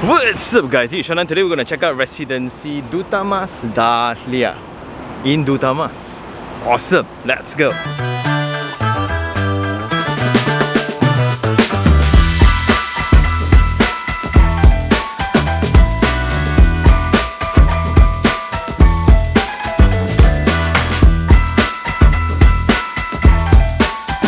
What's up guys, it's Shonan. Today we're going to check out Residency Dutamas Dahlia in Dutamas. Awesome, let's go!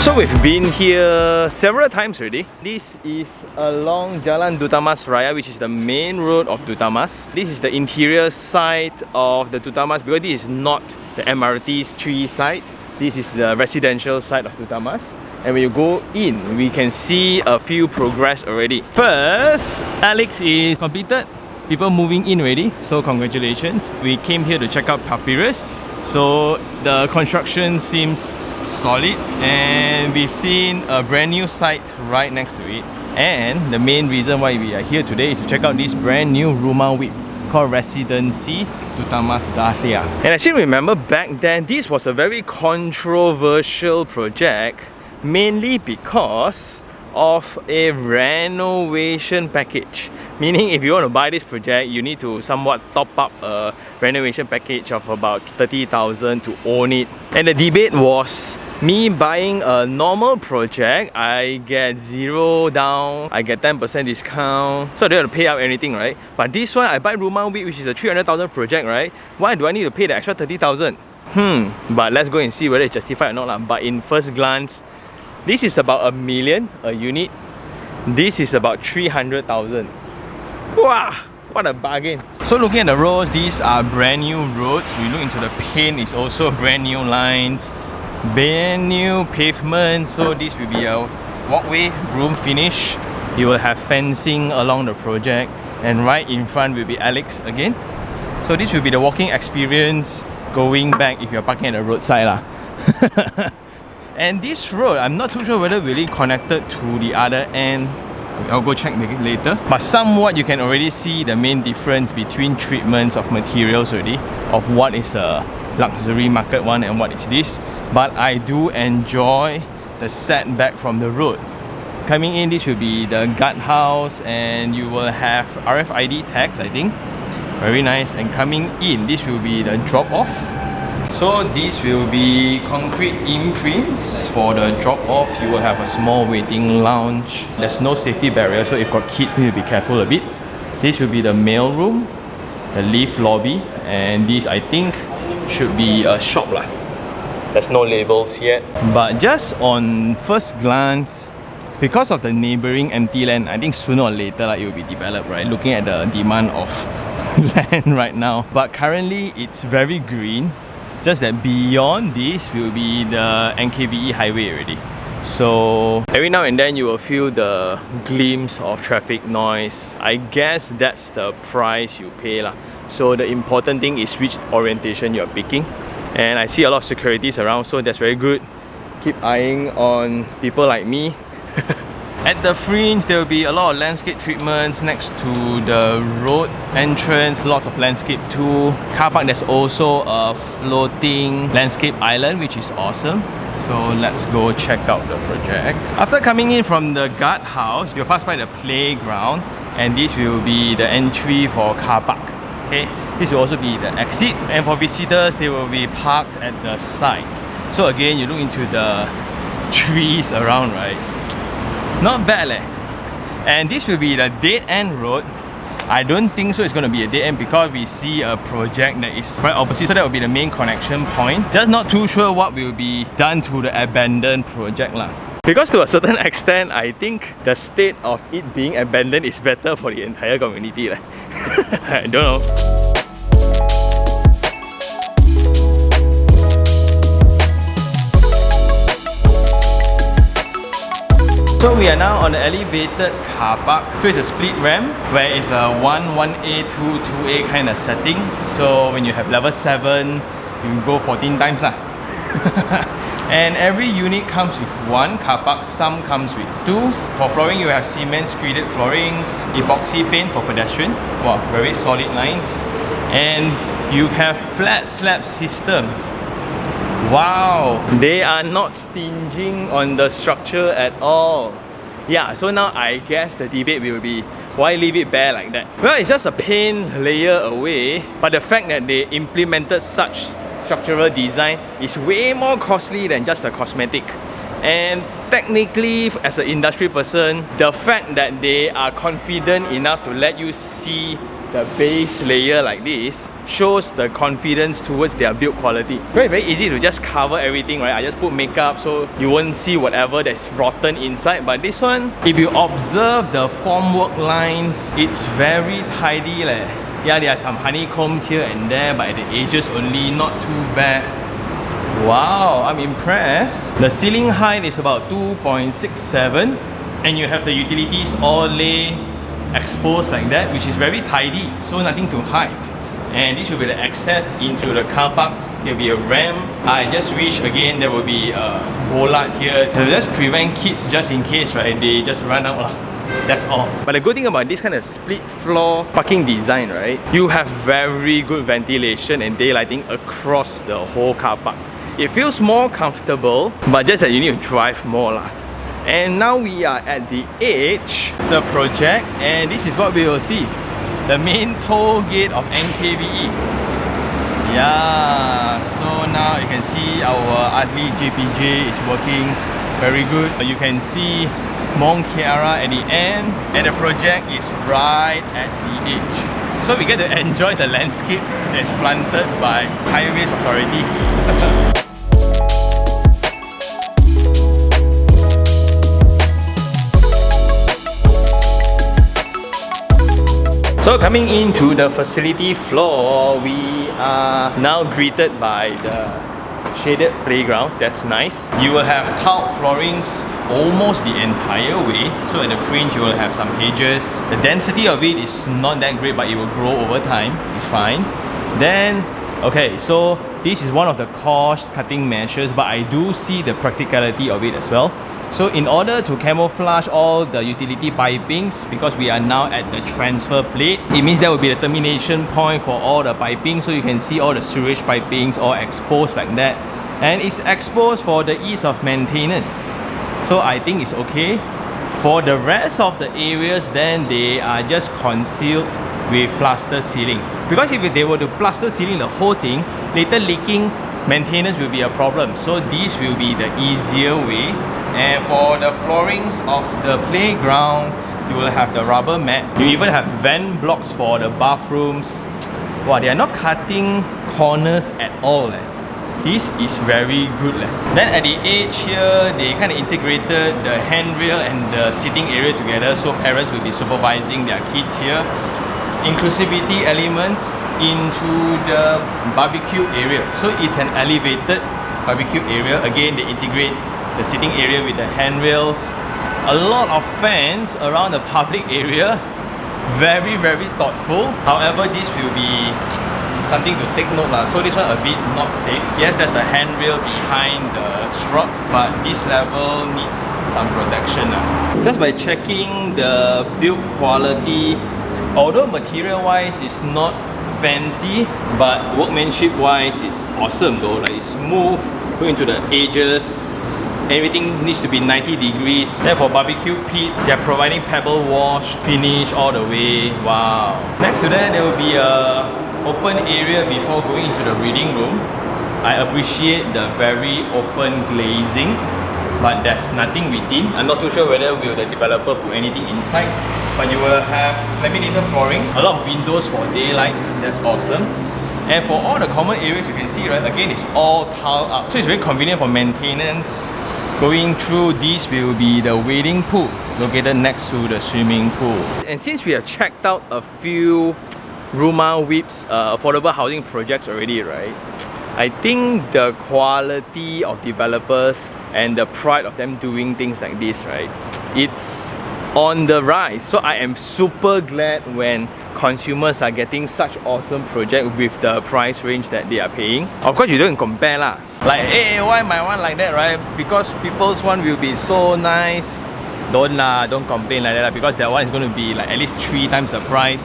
So we've been here several times already. This is along Jalan Dutamas Raya, which is the main road of Dutamas. This is the interior side of the Dutamas because this is not the MRT's tree side. This is the residential side of Dutamas. And when you go in, we can see a few progress already. First, Alex is completed. People moving in already, so congratulations. We came here to check out Papyrus. So the construction seems solid, and we've seen a brand new site right next to it. And the main reason why we are here today is to check out this brand new rumah whip called Residency Dutamas Dahlia. And I still remember back then this was a very controversial project, mainly because of a renovation package. Meaning if you want to buy this project, you need to somewhat top up a renovation package of about 30,000 to own it. And the debate was, me buying a normal project, I get 0 down, I get 10% discount, so I don't have to pay out anything, right? But this one, I buy Rumah Whip, which is a 300,000 project, right? Why do I need to pay the extra 30,000? But let's go and see whether it's justified or not. But in first glance, this is about $1 million a unit. This is about 300,000. Wow, what a bargain. So looking at the roads, these are brand new roads. We look into the paint, it's also brand new lines, brand new pavement. So this will be a walkway, room finish. You will have fencing along the project, and right in front will be Alex again. So this will be the walking experience going back if you're parking at the roadside lah. And this road, I'm not too sure whether really connected to the other end. I'll go check later. But somewhat you can already see the main difference between treatments of materials already, of what is a luxury market one and what is this. But I do enjoy the setback from the road. Coming in, this will be the guardhouse, and you will have RFID tags, I think. Very nice. And coming in, this will be the drop-off. So this will be concrete imprints for the drop-off. You will have a small waiting lounge. There's no safety barrier, so if you've got kids, you need to be careful a bit. This will be the mail room, the lift lobby, and this I think should be a shop lah. There's no labels yet. But just on first glance, because of the neighboring empty land, I think sooner or later it will be developed, right? Looking at the demand of land right now. But currently it's very green. Just that beyond this will be the NKVE highway already. So every now and then you will feel the glimpse of traffic noise. I guess that's the price you pay lah. So the important thing is which orientation you're picking. And I see a lot of securities around, so that's very good. Keep eyeing on people like me. At the fringe, there will be a lot of landscape treatments next to the road entrance, lots of landscape too. Car park, there's also a floating landscape island, which is awesome. So let's go check out the project. After coming in from the guardhouse, you'll pass by the playground, and this will be the entry for car park. Okay, this will also be the exit, and for visitors, they will be parked at the side. So again, you look into the trees around, right? Not bad leh. And this will be the dead end road. I don't think so it's going to be a dead end because we see a project that is right opposite, so that will be the main connection point. Just not too sure what will be done to the abandoned project lah. Because to a certain extent, I think the state of it being abandoned is better for the entire community lah. I don't know. So we are now on the elevated car park. So it's a split ramp where it's a 1A, 2A kind of setting. So when you have level 7, you can go 14 times lah. And every unit comes with 1 car park, some comes with 2. For flooring, you have cement screeded floorings, epoxy paint for pedestrian. Wow, very solid lines. And you have flat slab system. Wow, they are not stinging on the structure at all. Yeah, so now I guess the debate will be Why leave it bare like that? Well, it's just a paint layer away, but the fact that they implemented such structural design is way more costly than just a cosmetic. And technically, as an industry person, the fact that they are confident enough to let you see the base layer like this shows the confidence towards their build quality. Very easy to just cover everything, right? I just put makeup so you won't see whatever that's rotten inside. But this one, if you observe the formwork lines, it's very tidy leh. Yeah, there are some honeycombs here and there, but at the edges only, not too bad. Wow, I'm impressed. The ceiling height is about 2.67 and you have the utilities all lay exposed like that, which is very tidy, so nothing to hide. And this will be the access into the car park. There will be a ramp. I just wish again there will be a bollard here to just prevent kids, just in case, right, they just run out. That's all. But the good thing about this kind of split floor parking design, right, you have very good ventilation and daylighting across the whole car park. It feels more comfortable, but just that you need to drive more lah. And now we are at the edge of the project, and this is what we will see. The main toll gate of NKBE. Yeah, so now you can see our ugly JPJ is working very good. You can see mont'kiara at the end, and the project is right at the edge. So we get to enjoy the landscape that's planted by Highways Authority. So coming into the facility floor, we are now greeted by the shaded playground. That's nice. You will have tiled floorings almost the entire way. So at the fringe you will have some hedges. The density of it is not that great, but it will grow over time. It's fine. Then, okay, so this is one of the cost cutting measures, but I do see the practicality of it as well. So in order to camouflage all the utility pipings, because we are now at the transfer plate, it means that will be the termination point for all the piping. So you can see all the sewage pipings all exposed like that. And it's exposed for the ease of maintenance. So I think it's okay. For the rest of the areas, then they are just concealed with plaster ceiling. Because if they were to plaster ceiling the whole thing, later leaking maintenance will be a problem. So this will be the easier way. And for the floorings of the playground, you will have the rubber mat. You even have vent blocks for the bathrooms. Wow, they are not cutting corners at all. This is very good. Then at the edge here, they kind of integrated the handrail and the sitting area together, so parents will be supervising their kids here. Inclusivity elements into the barbecue area. So it's an elevated barbecue area. Again, they integrate the sitting area with the handrails. A lot of fans around the public area. Very thoughtful. However, this will be something to take note lah. So this one a bit not safe. Yes, there's a handrail behind the shrubs, but this level needs some protection lah. Just by checking the build quality, although material wise is not fancy, but workmanship wise is awesome though. Like it's smooth, go into the edges. Everything needs to be 90 degrees. Then for barbecue pit, they're providing pebble wash finish all the way. Wow. Next to that, there will be a open area before going into the reading room. I appreciate the very open glazing, but there's nothing within. I'm not too sure whether will the developer put anything inside, but you will have laminated flooring, a lot of windows for daylight. That's awesome. And for all the common areas, you can see, right, again, it's all tiled up, so it's very convenient for maintenance. Going through, this will be the wading pool located next to the swimming pool. And since we have checked out a few Rumah Whips affordable housing projects already, right, I think the quality of developers and the pride of them doing things like this, right, it's on the rise. So I am super glad when consumers are getting such awesome project with the price range that they are paying. Of course, you don't compare lah. Like, hey, why my one like that, right? Because people's one will be so nice. Don't complain like that, because that one is going to be like at least 3 times the price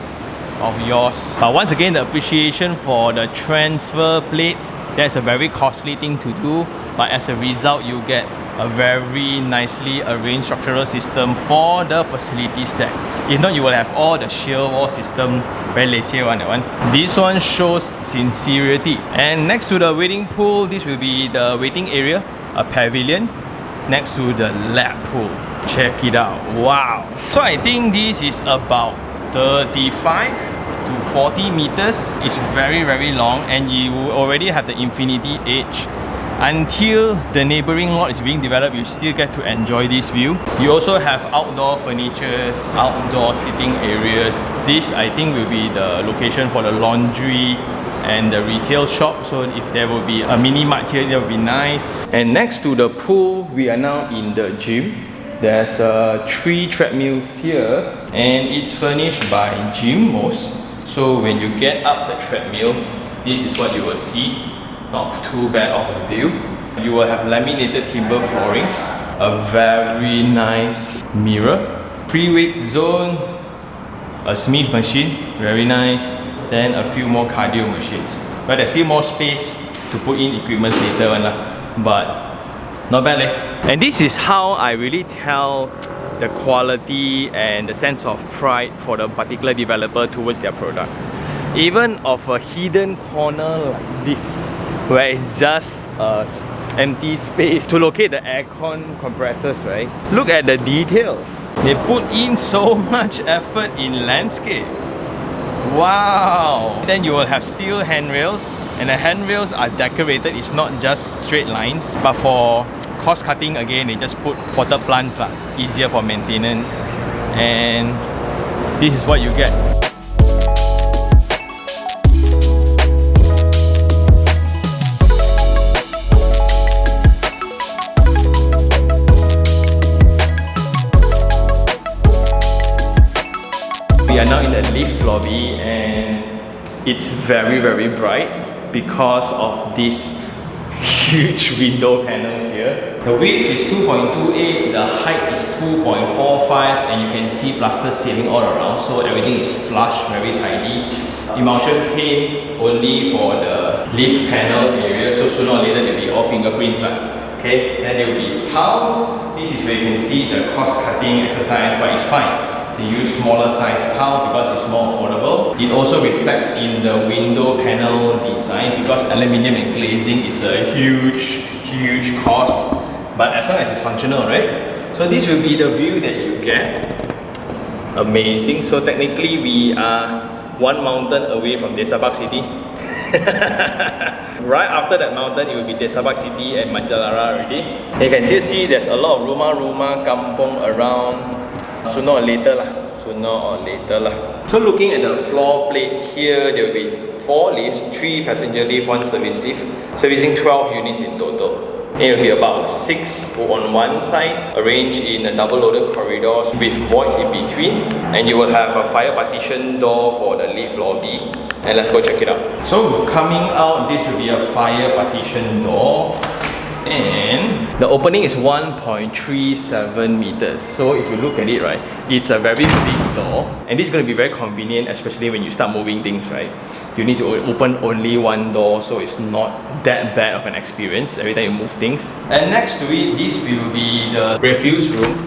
of yours. But once again, the appreciation for the transfer plate, that's a very costly thing to do, but as a result, you get a very nicely arranged structural system for the facilities deck. If not, you will have all the shear wall system, very leceh one, that one. This one shows sincerity. And next to the waiting pool, this will be the waiting area, a pavilion next to the lap pool. Check it out. Wow. So I think this is about 35 to 40 meters. It's very, very long, and you already have the infinity edge. Until the neighboring lot is being developed, you still get to enjoy this view. You also have outdoor furniture, outdoor sitting areas. This, I think, will be the location for the laundry and the retail shop. So if there will be a mini mart here, that would be nice. And next to the pool, we are now in the gym. There's 3 treadmills here, and it's furnished by Gymmos. So when you get up the treadmill, this is what you will see. Not too bad of a view. You will have laminated timber floorings, a very nice mirror, free weight zone, a Smith machine, very nice, then a few more cardio machines. But there's still more space to put in equipment later on, but not bad leh. And this is how I really tell the quality and the sense of pride for the particular developer towards their product. Even of a hidden corner like this, where it's just empty space to locate the aircon compressors, right? Look at the details. They put in so much effort in landscape. Wow! Then you will have steel handrails, and the handrails are decorated. It's not just straight lines, but for cost cutting, again, they just put potted plants, easier for maintenance. And this is what you get. We are now in the lift lobby, and it's very, very bright because of this huge window panel here. The width is 2.28, the height is 2.45, and you can see plaster ceiling all around, so everything is flush, very tidy. Emulsion paint only for the lift panel area, so sooner or later they'll be all fingerprints. Okay, then there will be tiles. This is where you can see the cost cutting exercise, but it's fine. They use smaller size tile because it's more affordable. It also reflects in the window panel design because aluminium and glazing is a huge cost. But as long as it's functional, right? So this will be the view that you get. Amazing. So technically we are one mountain away from Desa Park City. Right after that mountain, it will be Desa Park City and Manjalara already. You can still see there's a lot of rumah kampung around. Sooner or later lah. So looking at the floor plate here, there will be 4 lifts, 3 passenger lift, 1 service lift, servicing 12 units in total. It will be about 6 on one side, arranged in a double-loaded corridors with voids in between, and you will have a fire partition door for the lift lobby. And let's go check it out. So coming out, this will be a fire partition door. And the opening is 1.37 meters. So if you look at it, right, it's a very big door, and this is going to be very convenient, especially when you start moving things, right? You need to open only one door, so it's not that bad of an experience every time you move things. And next to it, this will be the refuse room.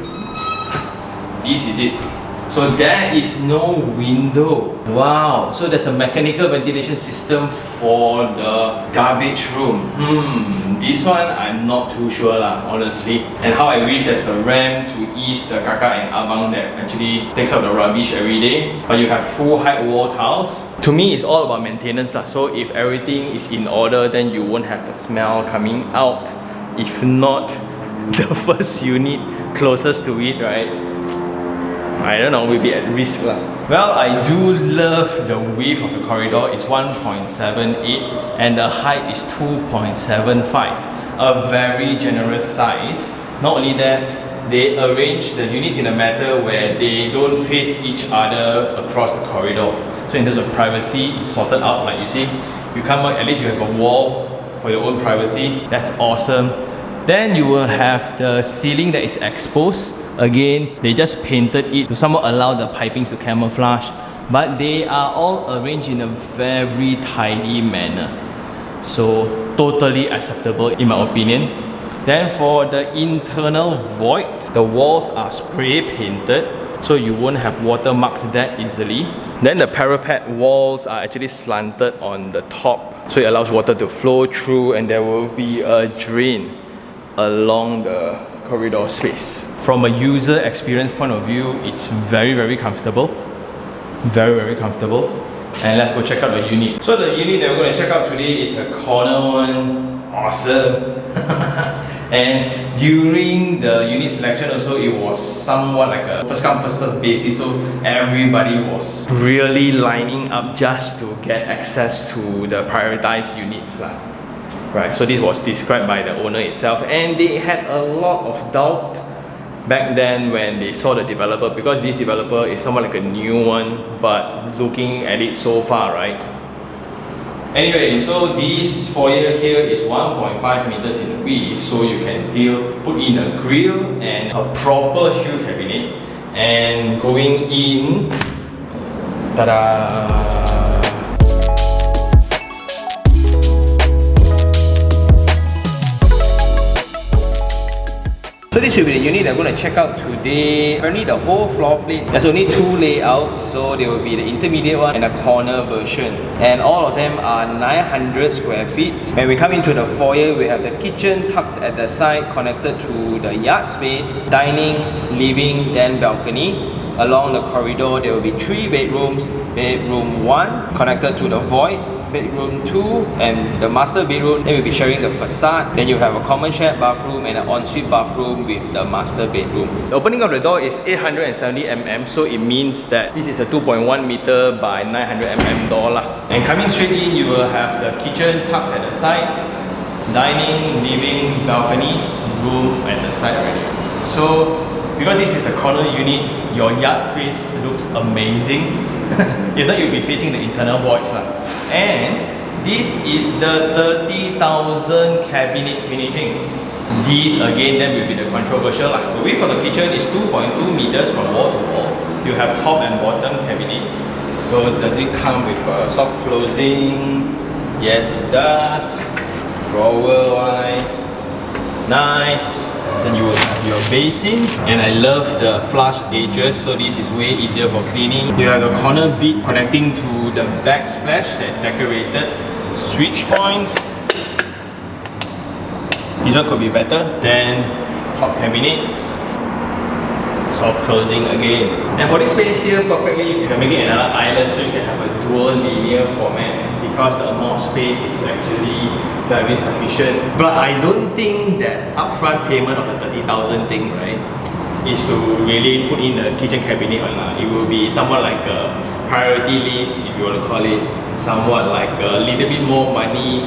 This is it. So there is no window. Wow. So there's a mechanical ventilation system for the garbage room. This one I'm not too sure lah, honestly. And how I wish there's a ramp to ease the kaka and abang that actually takes out the rubbish every day. But you have full height wall tiles. To me, it's all about maintenance lah. So if everything is in order, then you won't have the smell coming out. If not, the first unit closest to it, right? I don't know, we'll be at risk lah. Well, I do love the width of the corridor. It's 1.78 and the height is 2.75. A very generous size. Not only that, they arrange the units in a manner where they don't face each other across the corridor. So in terms of privacy, it's sorted out like you see. You come out, at least you have a wall for your own privacy. That's awesome. Then you will have the ceiling that is exposed. Again, they just painted it to somewhat allow the pipings to camouflage, but they are all arranged in a very tidy manner. So totally acceptable in my opinion. Then for the internal void, the walls are spray painted. so you won't have water marks that easily. Then the parapet walls are actually slanted on the top, so it allows water to flow through, and there will be a drain along the corridor space. From a user experience point of view, it's very comfortable. Very comfortable. And let's go check out the unit. So the unit that we're going to check out today is a corner one. Awesome. And during the unit selection also, it was somewhat like a first come first serve basis, so everybody was really lining up just to get access to the prioritized units lah. Right, so this was described by the owner itself, and they had a lot of doubt back then when they saw the developer, because this developer is somewhat like a new one, but looking at it so far, right? Anyway, so this foyer here is 1.5 meters in width, so you can still put in a grill and a proper shoe cabinet. And going in, ta-da! So this will be the unit I'm going to check out today. Apparently the whole floor plate, there's only two layouts, so there will be the intermediate one and a corner version. And all of them are 900 square feet. When we come into the foyer, we have the kitchen tucked at the side, connected to the yard space, dining, living, then balcony. Along the corridor, there will be 3 bedrooms. Bedroom 1 connected to the void. Bedroom 2 and the master bedroom, then we'll be sharing the facade. Then you have a common shared bathroom and an ensuite bathroom with the master bedroom. The opening of the door is 870 mm, so it means that this is a 2.1 meter by 900 mm door lah. And coming straight in, you will have the kitchen tucked at the side, dining, living, balconies, room at the side already. So because this is a corner unit, your yard space looks amazing. If not, you'll be facing the internal voids lah. And this is the 30,000 cabinet finishings. These again then will be the controversial lah. The width of the kitchen is 2.2 meters from wall to wall. You have top and bottom cabinets. So does it come with a soft closing? Yes, it does. Drawer wise, nice. Then you will have your basin, and I love the flush edges, so this is way easier for cleaning. You have the corner bit connecting to the backsplash that is decorated. Switch points. This one could be better. Then top cabinets. Soft closing again. And for this space here, perfectly you can make it another island, so you can have a dual linear format, because the amount of space is actually very sufficient. But I don't think that upfront payment of the 30,000 thing, right, is to really put in the kitchen cabinet on. It will be somewhat like a priority list, if you want to call it, somewhat like a little bit more money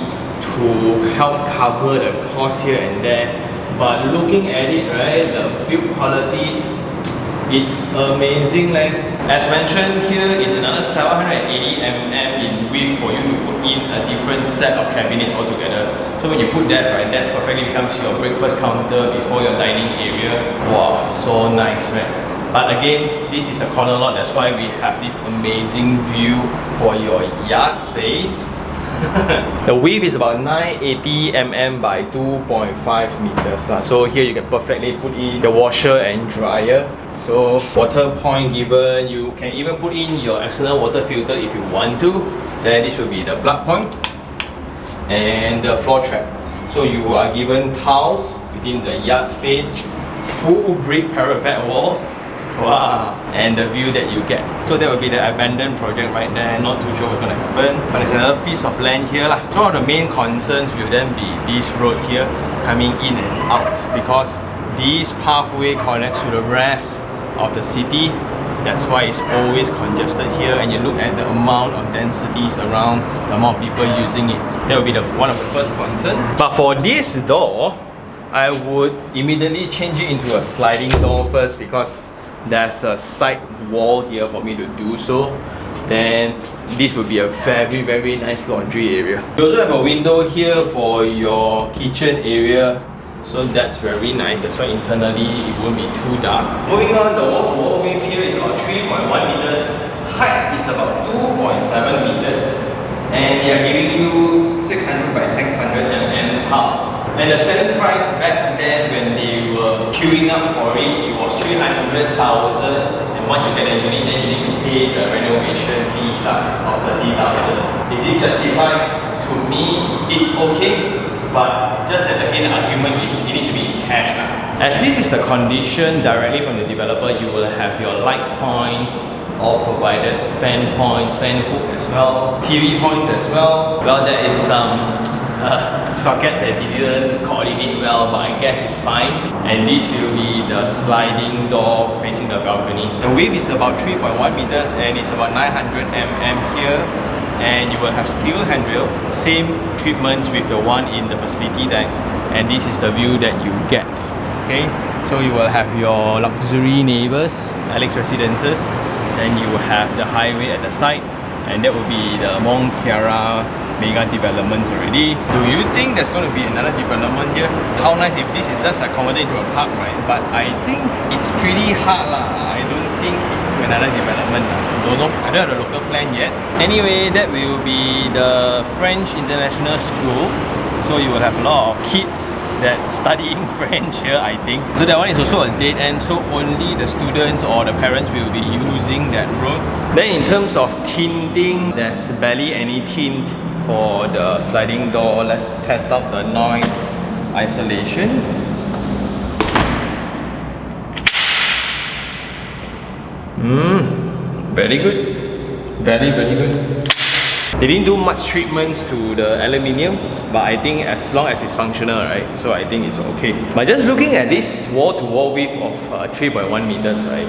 to help cover the cost here and there. But looking at it, right, the build qualities, it's amazing. Like as mentioned, here is another 780 mm in width for you to put in a different set of cabinets altogether. So when you put that, right, that perfectly becomes your breakfast counter before your dining area. Wow, so nice, man. But again, this is a corner lot, that's why we have this amazing view for your yard space. The width is about 980 mm by 2.5 meters. So here you can perfectly put in the washer and dryer. So water point given, you can even put in your external water filter if you want to. Then this will be the plug point and the floor trap. So you are given tiles within the yard space, full brick parapet wall. Wow, and the view that you get. So that will be the abandoned project right there. Not too sure what's going to happen, but there's another piece of land here lah. So one of the main concerns will then be this road here coming in and out, because this pathway connects to the rest of the city. That's why it's always congested here, and you look at the amount of densities around, the amount of people using it. That will be one of the first concerns. But for this door, I would immediately change it into a sliding door first, because there's a side wall here for me to do so. Then this will be a very nice laundry area. You also have a window here for your kitchen area, so that's very nice. That's why internally it won't be too dark. Moving on, the wall-to-wall width here is about 3.1 meters. Height is about 2.7 meters. And they are giving you 600 by 600 mm tiles. And the selling price back then when they were queuing up for it, it was 300,000. And once you get a unit, then you need to pay the renovation fees of 30,000. Is it justified? To me, it's okay, but just that again, the argument is it needs to be in cash. As this is the condition directly from the developer, you will have your light points all provided, fan points, fan hook as well, TV points as well. Well, there is some sockets that didn't coordinate well, but I guess it's fine. And this will be the sliding door facing the balcony. The width is about 3.1 meters and it's about 900 mm here. And you will have steel handrail, same treatments with the one in the facility deck. And this is the view that you get. Okay, so you will have your luxury neighbours, Alex Residences. Then you have the highway at the side, and that will be the mont'kiara mega developments already. Do you think there's going to be another development here? How nice if this is just converted into a park, right? But I think it's pretty hard lah. I don't think it's another development. Don't know. I don't have the local plan yet. Anyway, that will be the French International School. So you will have a lot of kids that studying French here, I think. So that one is also a dead end, so only the students or the parents will be using that road. Then in terms of tinting, there's barely any tint for the sliding door. Let's test out the noise isolation. Very good. Very good. They didn't do much treatments to the aluminium, but I think as long as it's functional, right? So I think it's okay. But just looking at this wall-to-wall width of 3.1 meters, right?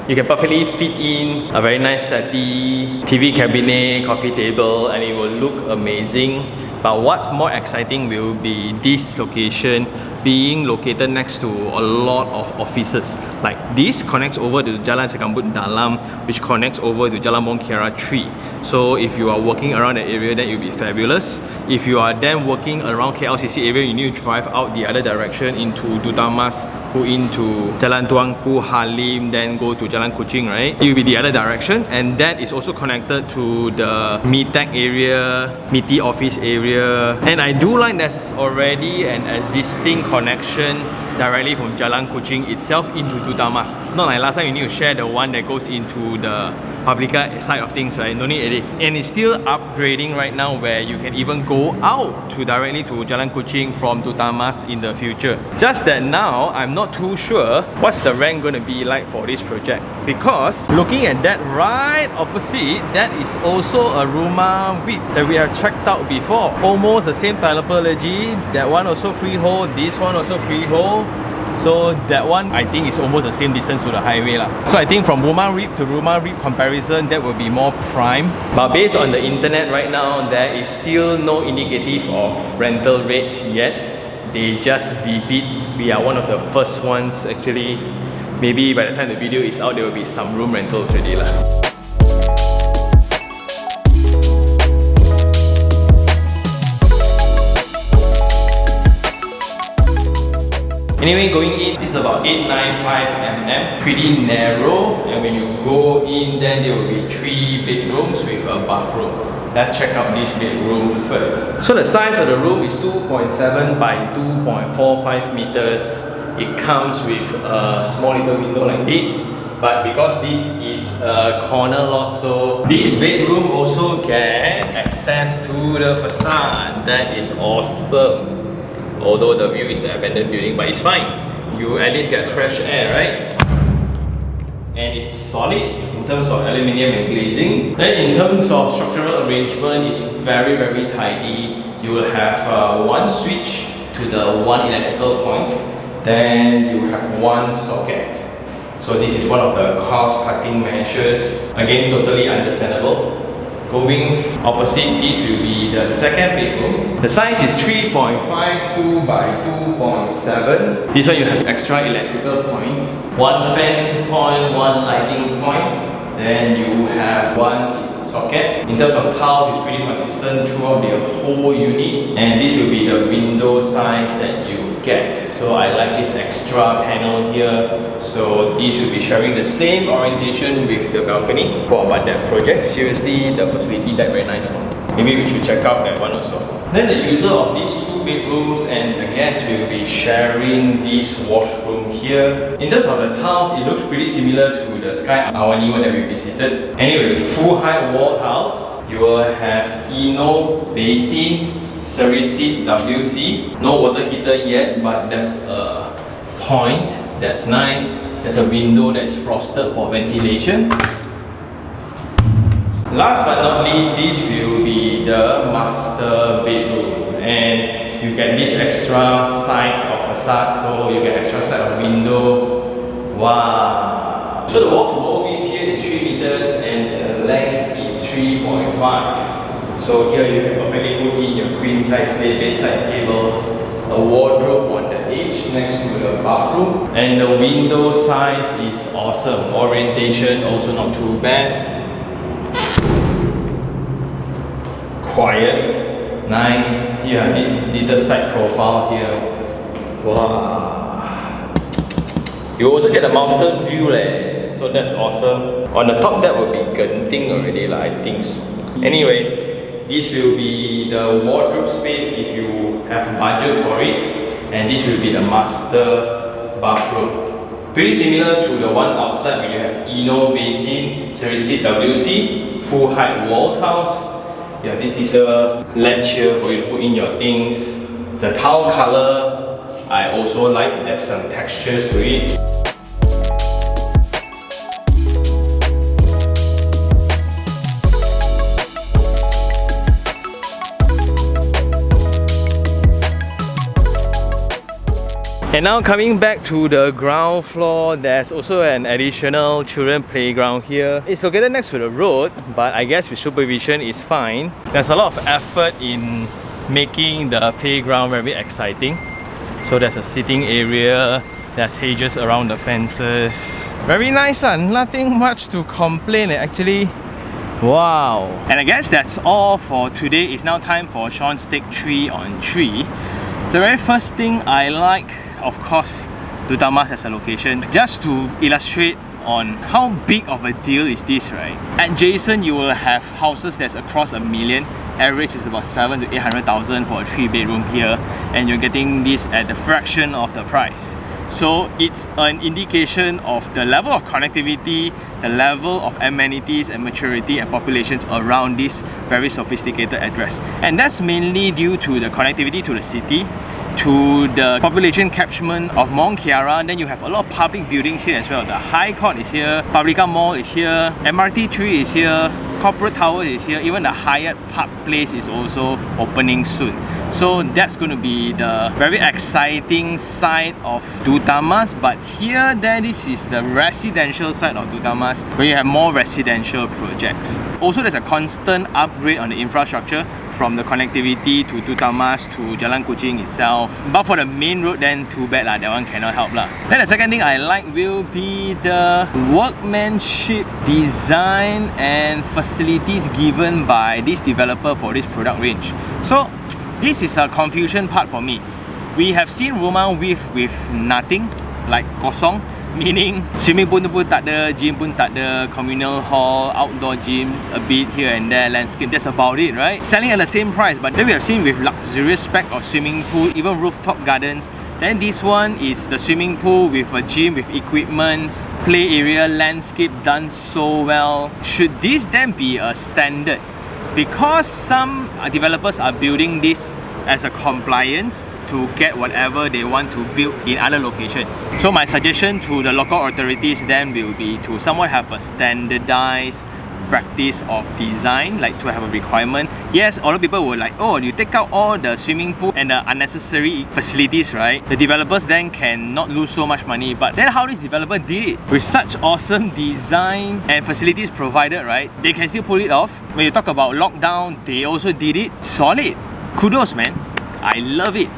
You can perfectly fit in a very nice settee, TV cabinet, coffee table, and it will look amazing. But what's more exciting will be this location being located next to a lot of offices. Like this connects over to Jalan Sekambut Dalam, which connects over to Jalan Mont'kiara 3. So if you are working around the area, then it will be fabulous. If you are then working around KLCC area, you need to drive out the other direction into Dutamas, go into Jalan Tuanku, Halim, then go to Jalan Kuching, right? It will be the other direction, and that is also connected to the MITEC area, MITI office area. And I do like there's already an existing connection directly from Jalan Kuching itself into Dutamas. Not like last time you need to share the one that goes into the Publica side of things, right? No need edit. And it's still upgrading right now where you can even go out to directly to Jalan Kuching from Dutamas in the future. Just that now, I'm not too sure what's the rank going to be like for this project. Because looking at that right opposite, that is also a Rumah VIP that we have checked out before. Almost the same typology. That one also freehold, this one also freehold. So that one I think is almost the same distance to the highway lah. So I think from Rumah VIP to Rumah VIP comparison, that will be more prime. But based on the internet right now, there is still no indicative of rental rates yet. They just VP'd. We are one of the first ones actually. Maybe by the time the video is out, there will be some room rentals already lah. Anyway, going in, this is about 895 mm, pretty narrow, and when you go in, then there will be 3 bedrooms with a bathroom. Let's check out this bedroom first. So the size of the room is 2.7 by 2.45 meters. It comes with a small little window like this, but because this is a corner lot, so this bedroom also get access to the facade. That is awesome. Although the view is an abandoned building, but it's fine. You at least get fresh air, right? And it's solid in terms of aluminium and glazing. Then in terms of structural arrangement, it's very tidy. You will have one switch to the one electrical point. Then you have one socket. So this is one of the cost-cutting measures. Again, totally understandable. Going opposite, this will be the second bedroom. The size is 3.52 by 2.7. This one you have extra electrical points. One fan point, one lighting point. Then you have one socket. In terms of tiles, it's pretty consistent throughout the whole unit. And this will be the window size that you get. So I like this extra panel here. So these will be sharing the same orientation with the balcony. Wow, but that project, seriously, the facility deck very nice one. Maybe we should check out that one also. Then the user of these 2 bedrooms and the guests will be sharing this washroom here. In terms of the tiles, it looks pretty similar to the Sky Awani one that we visited. Anyway, full height wall tiles. You will have Eno basin, service seat WC. No water heater yet, but there's a point that's nice. There's a window that's frosted for ventilation. Last but not least, this will be the master bedroom, and you get this extra side of facade, so you get extra side of window. Wow! So the wall-to-wall width here is 3 meters and the length is 3.5. So here you can perfectly put in your queen size bed, bedside tables, a wardrobe on the edge next to the bathroom, and the window size is awesome. Orientation also not too bad. Quiet, nice. Yeah, little side profile here. Wow. You also get a mountain view leh. So that's awesome. On the top that will be Genting already lah, I think so. Anyway, this will be the wardrobe space if you have budget for it. And this will be the master bathroom. Pretty similar to the one outside where you have Eno basin, service seat WC, full height wall tiles. Yeah, this little ledge here for you to put in your things. The tile color, I also like, there's some textures to it. And now coming back to the ground floor, there's also an additional children playground here. It's located next to the road, but I guess with supervision it's fine. There's a lot of effort in making the playground very exciting. So there's a sitting area, there's hedges around the fences. Very nice one, nothing much to complain actually. Wow! And I guess that's all for today. It's now time for Sean's take 3 on 3. The very first thing I like, of course, Dutamas as a location. Just to illustrate on how big of a deal is this, right? Adjacent, you will have houses that's across $1 million. Average is about 700,000 to 800,000 for a 3-bedroom here, and you're getting this at the fraction of the price. So it's an indication of the level of connectivity, the level of amenities and maturity and populations around this very sophisticated address. And that's mainly due to the connectivity to the city, to the population catchment of mont'kiara. Then you have a lot of public buildings here as well. The High Court is here, Publica Mall is here, MRT3 is here, Corporate Tower is here, even the Hyatt Park Place is also opening soon. So that's going to be the very exciting side of Dutamas. But here, this is the residential side of Dutamas, where you have more residential projects. Also, there's a constant upgrade on the infrastructure, from the connectivity to Dutamas to Jalan Kuching itself. But for the main road, then too bad lah, that one cannot help lah. Then the second thing I like will be the workmanship, design and facilities given by this developer for this product range. So this is a confusion part for me. We have seen rumah with nothing, like kosong, meaning swimming pool pun tak ada, gym pun tak ada, communal hall, outdoor gym a bit here and there, landscape, that's about it, right? Selling at the same price. But then we have seen with luxurious spec of swimming pool, even rooftop gardens. Then this one is the swimming pool with a gym, with equipment, play area, landscape done so well. Should this then be a standard? Because some developers are building this as a compliance to get whatever they want to build in other locations. So my suggestion to the local authorities then will be to somewhat have a standardized practice of design, like to have a requirement. Yes, a lot of people will like, oh, you take out all the swimming pool and the unnecessary facilities, right? The developers then can not lose so much money. But then how this developer did it with such awesome design and facilities provided, right? They can still pull it off. When you talk about lockdown, they also did it. Solid. Kudos, man. I love it.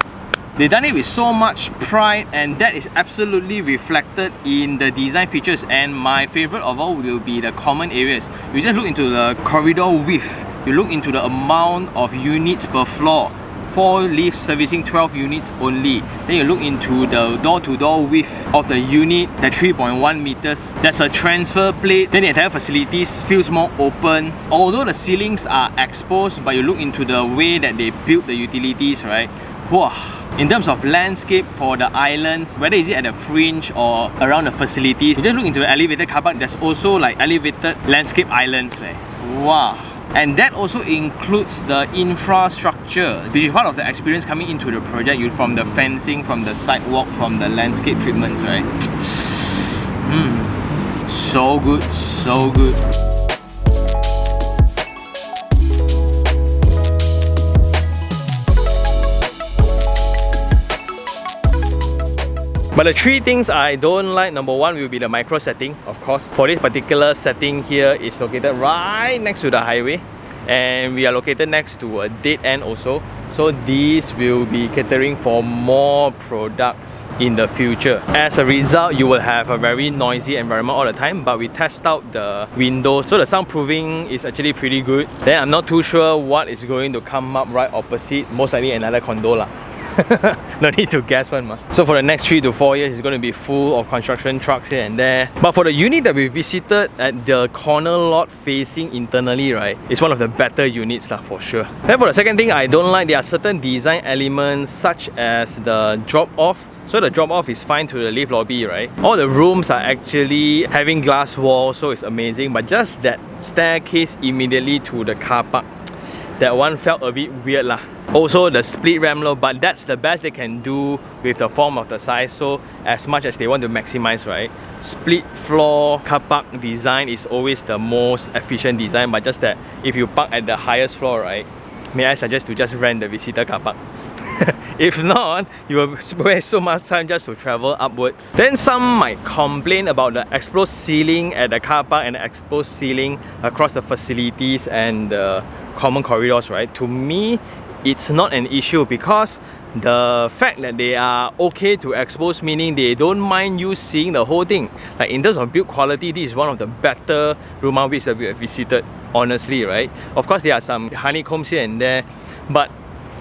They've done it with so much pride, and that is absolutely reflected in the design features. And my favorite of all will be the common areas. You just look into the corridor width, you look into the amount of units per floor. 4 lifts servicing 12 units only. Then you look into the door-to-door width of the unit, the 3.1 meters. There's a transfer plate. Then the entire facilities feels more open. Although the ceilings are exposed, but you look into the way that they built the utilities, right? Wow. In terms of landscape for the islands, whether is it at the fringe or around the facilities, you just look into the elevated car park, there's also like elevated landscape islands. Wow. And that also includes the infrastructure, which is part of the experience coming into the project. You from the fencing, from the sidewalk, from the landscape treatments, right? So good, so good. But the 3 things I don't like, number 1 will be the micro setting, of course. For this particular setting here, is located right next to the highway, and we are located next to a dead end also. So this will be catering for more products in the future. As a result, you will have a very noisy environment all the time, but we test out the windows, so the soundproofing is actually pretty good. Then I'm not too sure what is going to come up right opposite, most likely another condo lah. No need to guess one ma. So for the next 3 to 4 years, it's going to be full of construction trucks here and there. But for the unit that we visited at the corner lot facing internally, right, it's one of the better units lah for sure. Then for the second thing I don't like, there are certain design elements such as the drop-off. So the drop-off is fine to the lift lobby, right? All the rooms are actually having glass walls, so it's amazing. But just that staircase immediately to the car park, that one felt a bit weird lah. Also the split ramp, but that's the best they can do with the form of the size. So as much as they want to maximize, right, split floor car park design is always the most efficient design. But just that if you park at the highest floor, right, may I suggest to just rent the visitor car park. If not, you will waste so much time just to travel upwards. Then some might complain about the exposed ceiling at the car park and the exposed ceiling across the facilities and the common corridors, right? To me, it's not an issue because the fact that they are okay to expose, meaning they don't mind you seeing the whole thing. Like in terms of build quality, this is one of the better rumah whips that we have visited, honestly, right? Of course, there are some honeycombs here and there, but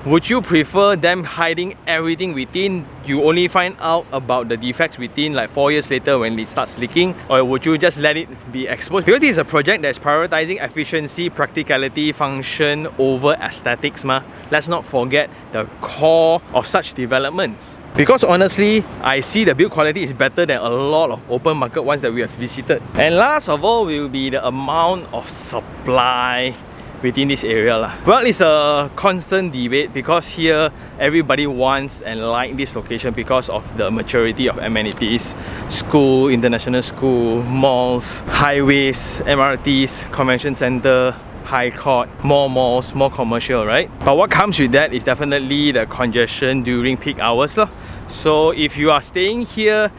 would you prefer them hiding everything within? You only find out about the defects within like 4 years later when it starts leaking, or would you just let it be exposed? Because this is a project that's prioritizing efficiency, practicality, function over aesthetics ma. Let's not forget the core of such developments. Because honestly, I see the build quality is better than a lot of open market ones that we have visited. And last of all will be the amount of supply within this area lah. Well, it's a constant debate because here everybody wants and like this location because of the maturity of amenities, school, international school, malls, highways, MRTs, convention center, high court, more malls, more commercial, right? But what comes with that is definitely the congestion during peak hours lah. So if you are staying here,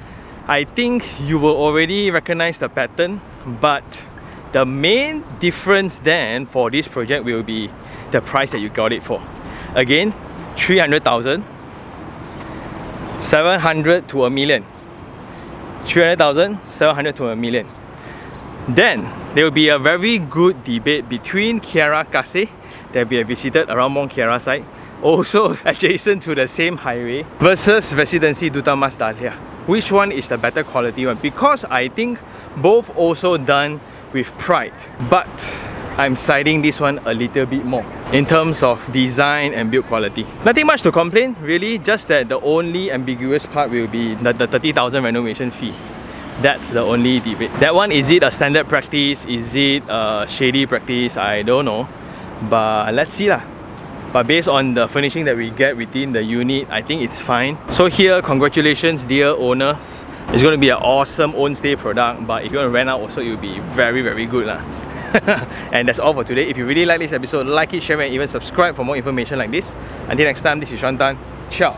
I think you will already recognize the pattern, but the main difference then for this project will be the price that you got it for. Again, 300,000, 700 to a million. 300,000, 700 to a million. Then there will be a very good debate between Kiara Kaseh that we have visited around mont'kiara side, also adjacent to the same highway, versus Residency Dutamas Dahlia. Which one is the better quality one? Because I think both also done with pride, but I'm siding this one a little bit more in terms of design and build quality. Nothing much to complain really, just that the only ambiguous part will be the 30,000 renovation fee. That's the only debate. That one, is it a standard practice? Is it a shady practice? I don't know, but let's see lah. But based on the furnishing that we get within the unit, I think it's fine. So here, congratulations dear owners. It's going to be an awesome own stay product, but if you want to rent out also, it will be very, very good lah. And that's all for today. If you really like this episode, like it, share it, and even subscribe for more information like this. Until next time, this is Shantan. Ciao.